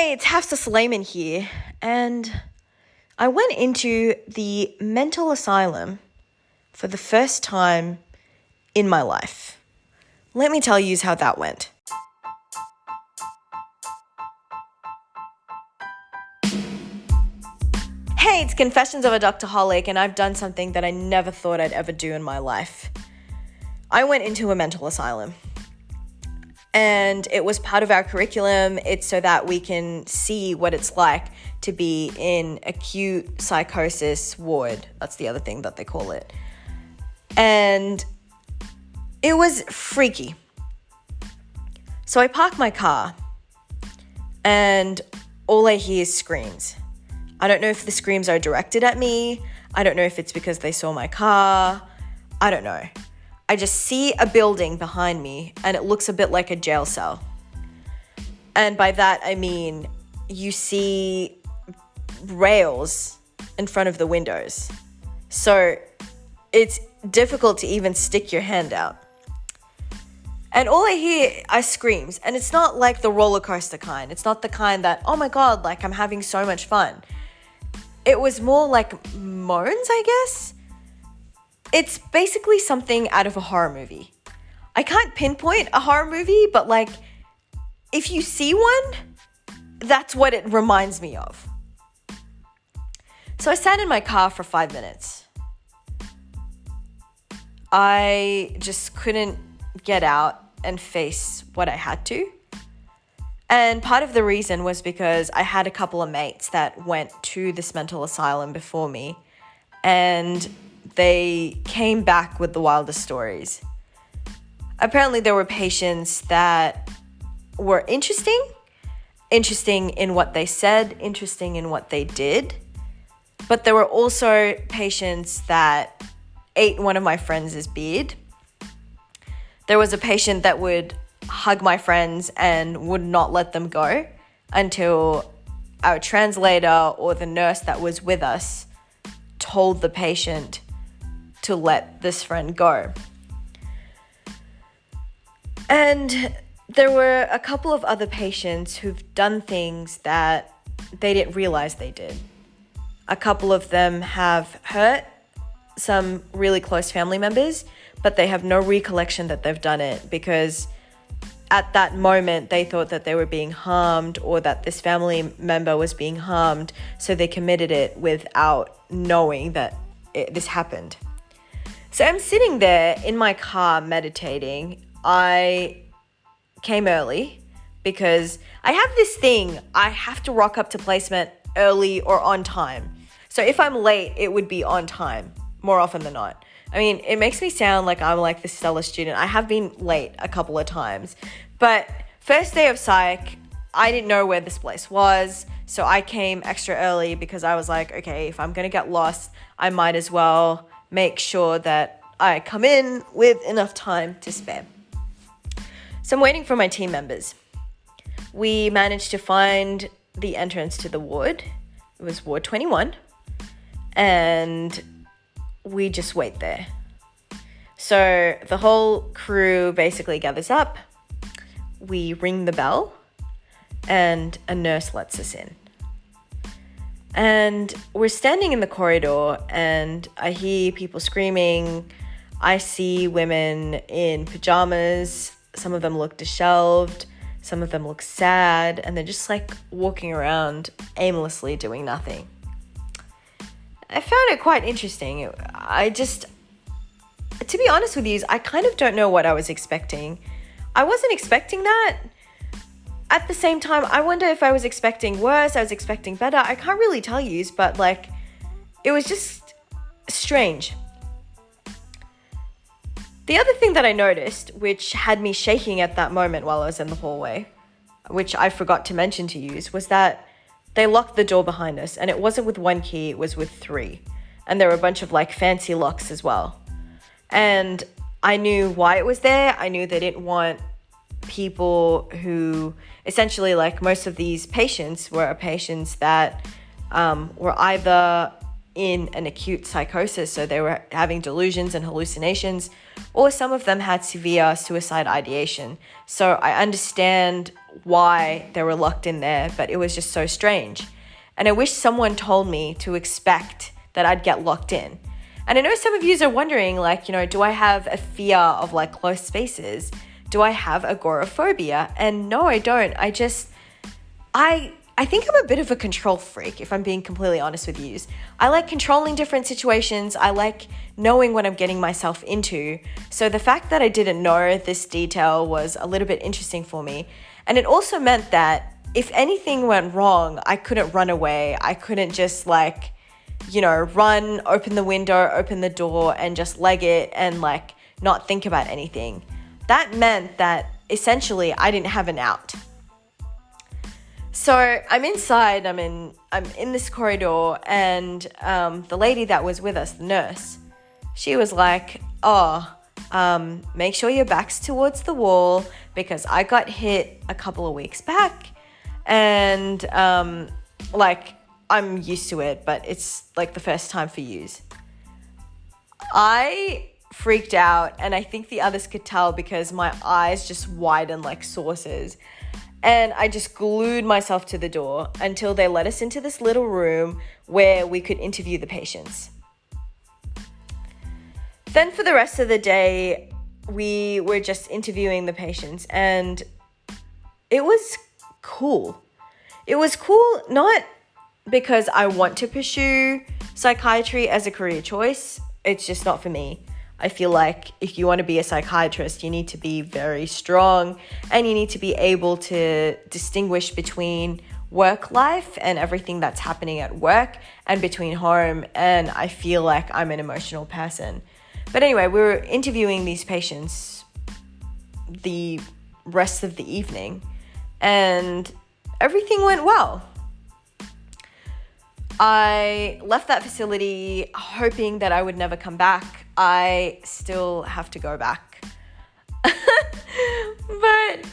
Hey, it's Hafsa Suleiman here, and I went into the mental asylum for the first time in my life. Let me tell you how that went. Hey, it's Confessions of a Doctorholic, and I've done something that I never thought I'd ever do in my life. I went into a mental asylum. And it was part of our curriculum. It's so that we can see what it's like to be in acute psychosis ward. That's the other thing that they call it. And it was freaky. So I park my car and all I hear is screams. I don't know if the screams are directed at me. I don't know if it's because they saw my car. I don't know. I just see a building behind me and it looks a bit like a jail cell. And by that, I mean, you see rails in front of the windows. So it's difficult to even stick your hand out. And all I hear are screams. And it's not like the roller coaster kind. It's not the kind that, oh my God, like I'm having so much fun. It was more like moans, I guess. It's basically something out of a horror movie. I can't pinpoint a horror movie, but like, if you see one, that's what it reminds me of. So I sat in my car for 5 minutes. I just couldn't get out and face what I had to. And part of the reason was because I had a couple of mates that went to this mental asylum before me, and they came back with the wildest stories. Apparently there were patients that were interesting in what they said, interesting in what they did. But there were also patients that ate one of my friends' beard. There was a patient that would hug my friends and would not let them go until our translator or the nurse that was with us told the patient to let this friend go. And there were a couple of other patients who've done things that they didn't realize they did. A couple of them have hurt some really close family members, but they have no recollection that they've done it because at that moment they thought that they were being harmed or that this family member was being harmed, so they committed it without knowing that this happened. So I'm sitting there in my car meditating. I came early because I have this thing. I have to rock up to placement early or on time. So if I'm late, it would be on time more often than not. I mean, it makes me sound like I'm like the stellar student. I have been late a couple of times. But first day of psych, I didn't know where this place was. So I came extra early because I was like, okay, if I'm going to get lost, I might as well make sure that I come in with enough time to spare. So I'm waiting for my team members. We managed to find the entrance to the ward. It was Ward 21. And we just wait there. So the whole crew basically gathers up. We ring the bell and a nurse lets us in. And we're standing in the corridor and I hear people screaming. I see women in pajamas. Some of them look disheveled. Some of them look sad. And they're just like walking around aimlessly doing nothing. I found it quite interesting. To be honest with you, I kind of don't know what I was expecting. I wasn't expecting that. At the same time, I wonder if I was expecting worse, I was expecting better. I can't really tell you, but like, it was just strange. The other thing that I noticed, which had me shaking at that moment while I was in the hallway, which I forgot to mention to you, was that they locked the door behind us, and it wasn't with one key, it was with 3. And there were a bunch of like fancy locks as well. And I knew why it was there. I knew they didn't want people who essentially, like most of these patients were patients that were either in an acute psychosis, so they were having delusions and hallucinations, or some of them had severe suicide ideation. So I understand why they were locked in there, but it was just so strange. And I wish someone told me to expect that I'd get locked in. And I know some of you are wondering, like, do I have a fear of like closed spaces? Do I have agoraphobia? And no, I don't. I think I'm a bit of a control freak, if I'm being completely honest with you. I like controlling different situations. I like knowing what I'm getting myself into. So the fact that I didn't know this detail was a little bit interesting for me. And it also meant that if anything went wrong, I couldn't run away. I couldn't just run, open the window, open the door, and just leg it and like not think about anything. That meant that essentially I didn't have an out. So I'm inside, I'm in this corridor, and the lady that was with us, the nurse, she was like, make sure your back's towards the wall because I got hit a couple of weeks back, and I'm used to it, but it's like the first time for yous. I freaked out, and I think the others could tell because my eyes just widened like saucers. And I just glued myself to the door until they let us into this little room where we could interview the patients. Then for the rest of the day, we were just interviewing the patients, and it was cool. It was cool not because I want to pursue psychiatry as a career choice. It's just not for me. I feel like if you want to be a psychiatrist, you need to be very strong and you need to be able to distinguish between work life and everything that's happening at work and between home. And I feel like I'm an emotional person. But anyway, we were interviewing these patients the rest of the evening and everything went well. I left that facility hoping that I would never come back. I still have to go back. But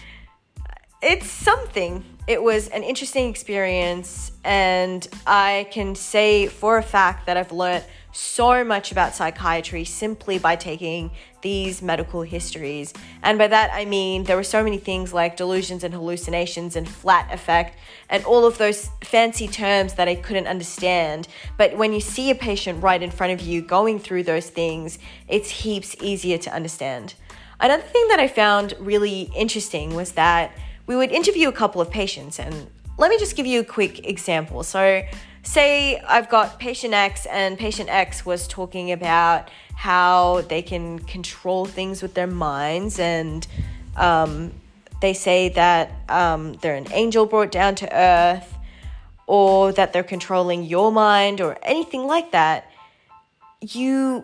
it's something. It was an interesting experience, and I can say for a fact that I've learned so much about psychiatry simply by taking these medical histories. And by that, I mean there were so many things like delusions and hallucinations and flat effect and all of those fancy terms that I couldn't understand. But when you see a patient right in front of you going through those things, it's heaps easier to understand. Another thing that I found really interesting was that we would interview a couple of patients, and let me just give you a quick example. So say I've got patient X, and patient X was talking about how they can control things with their minds, and they say that they're an angel brought down to earth, or that they're controlling your mind or anything like that. You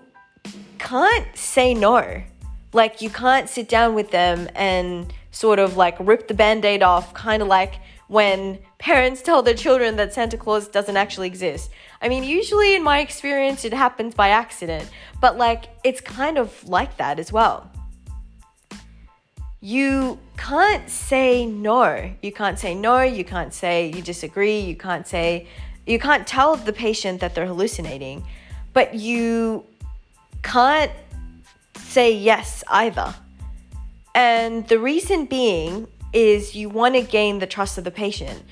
can't say no. Like, you can't sit down with them and sort of like rip the band-aid off, kind of like when parents tell their children that Santa Claus doesn't actually exist. I mean, usually in my experience, it happens by accident, but like, it's kind of like that as well. You can't say no. You can't say no. You can't say you disagree. You can't tell the patient that they're hallucinating, but you can't say yes either. And the reason being is you want to gain the trust of the patient.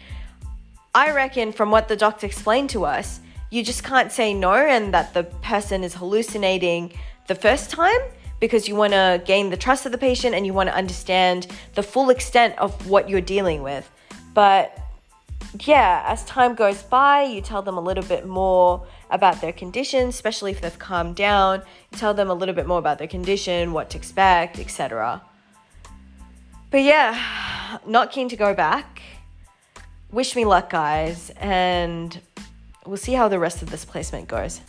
I reckon from what the doctor explained to us, you just can't say no and that the person is hallucinating the first time because you want to gain the trust of the patient and you want to understand the full extent of what you're dealing with. But yeah, as time goes by, you tell them a little bit more about their condition, especially if they've calmed down. You tell them a little bit more about their condition, what to expect, etc. But yeah, not keen to go back. Wish me luck, guys, and we'll see how the rest of this placement goes.